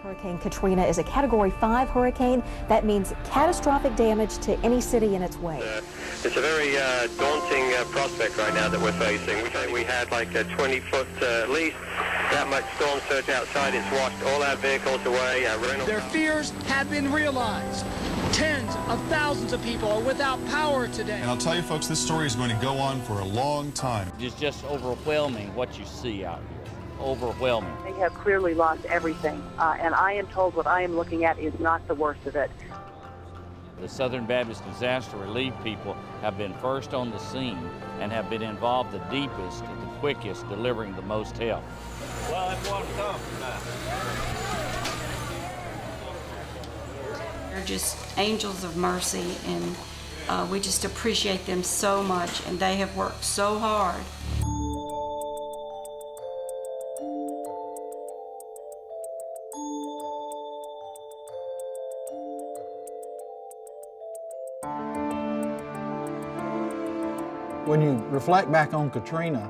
Hurricane Katrina is a Category 5 hurricane. That means catastrophic damage to any city in its way. It's a very daunting prospect right now that we're facing. We had like a 20-foot at least, that much storm surge outside. It's washed all our vehicles away. Their fears have been realized. Tens of thousands of people are without power today. And I'll tell you folks, this story is going to go on for a long time. It's just overwhelming what you see out here. Overwhelming. They have clearly lost everything, and I am told what I am looking at is not the worst of it. The Southern Baptist Disaster Relief people have been first on the scene and have been involved the deepest and the quickest, delivering the most help. Well, everyone come tonight. They're just angels of mercy, and we just appreciate them so much, and they have worked so hard. When you reflect back on Katrina,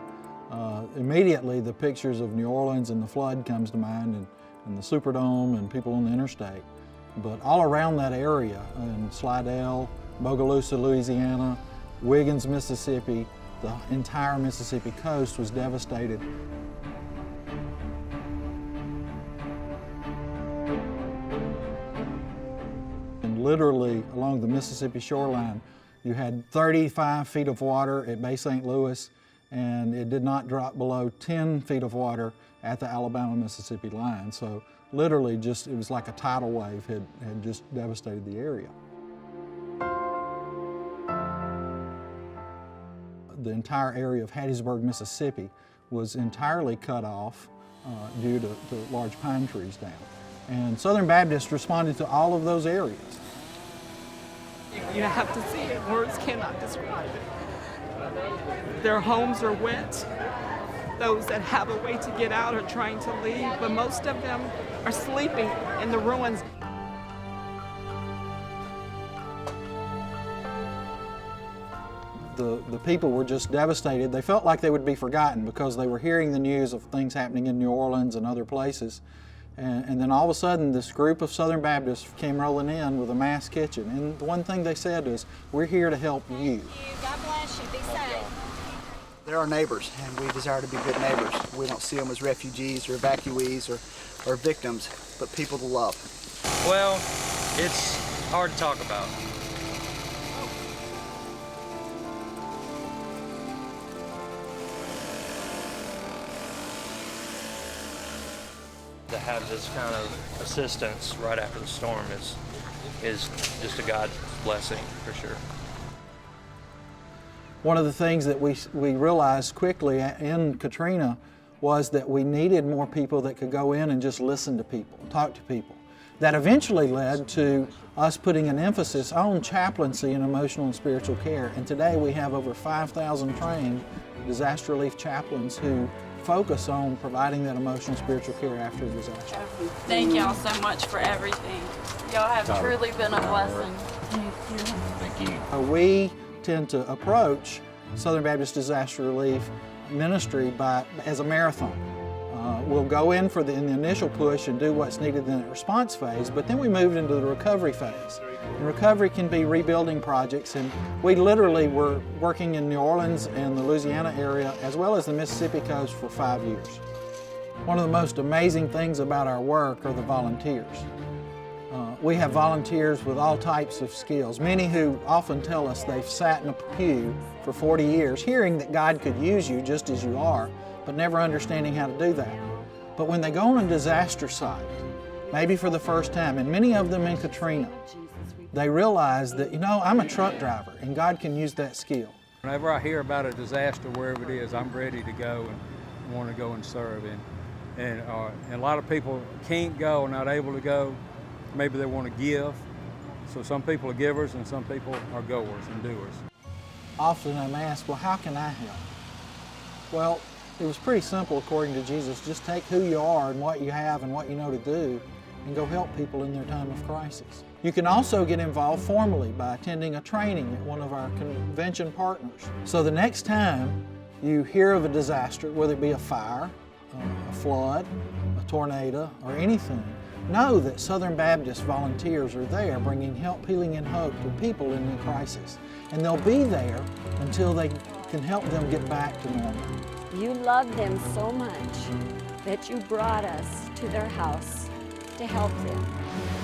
immediately the pictures of New Orleans and the flood comes to mind, and the Superdome and people on the interstate. But all around that area, in Slidell, Bogalusa, Louisiana, Wiggins, Mississippi, the entire Mississippi coast was devastated. And literally along the Mississippi shoreline, you had 35 feet of water at Bay St. Louis, and it did not drop below 10 feet of water at the Alabama-Mississippi line. So literally it was like a tidal wave had just devastated the area. The entire area of Hattiesburg, Mississippi was entirely cut off due to large pine trees down. And Southern Baptists responded to all of those areas. You have to see it. Words cannot describe it. Their homes are wet. Those that have a way to get out are trying to leave, but most of them are sleeping in the ruins. The people were just devastated. They felt like they would be forgotten because they were hearing the news of things happening in New Orleans and other places. And then all of a sudden, this group of Southern Baptists came rolling in with a mass kitchen. And the one thing they said is, we're here to help you. God bless you. Be safe. They're our neighbors, and we desire to be good neighbors. We don't see them as refugees or evacuees or victims, but people to love. Well, it's hard to talk about. To have this kind of assistance right after the storm is just a God blessing for sure. One of the things that we realized quickly in Katrina was that we needed more people that could go in and just listen to people, talk to people. That eventually led to us putting an emphasis on chaplaincy and emotional and spiritual care. And today we have over 5,000 trained disaster relief chaplains who focus on providing that emotional spiritual care after a disaster. Thank y'all so much for everything. Y'all have truly been a blessing. Thank you. We tend to approach Southern Baptist Disaster Relief ministry as a marathon. We'll go in in the initial push and do what's needed in the response phase, but then we move into the recovery phase. And recovery can be rebuilding projects, and we literally were working in New Orleans and the Louisiana area as well as the Mississippi coast for 5 years. One of the most amazing things about our work are the volunteers. We have volunteers with all types of skills, many who often tell us they've sat in a pew for 40 years hearing that God could use you just as you are, but never understanding how to do that. But when they go on a disaster site, maybe for the first time, and many of them in Katrina, they realize that, you know, I'm a truck driver and God can use that skill. Whenever I hear about a disaster, wherever it is, I'm ready to go and want to go and serve. And a lot of people can't go, not able to go. Maybe they want to give. So some people are givers and some people are goers and doers. Often I'm asked, well, how can I help? Well, it was pretty simple according to Jesus. Just take who you are and what you have and what you know to do and go help people in their time of crisis. You can also get involved formally by attending a training at one of our convention partners. So the next time you hear of a disaster, whether it be a fire, a flood, a tornado, or anything, know that Southern Baptist volunteers are there bringing help, healing, and hope to people in crisis. And they'll be there until they can help them get back to normal. You love them so much that you brought us to their house to help them.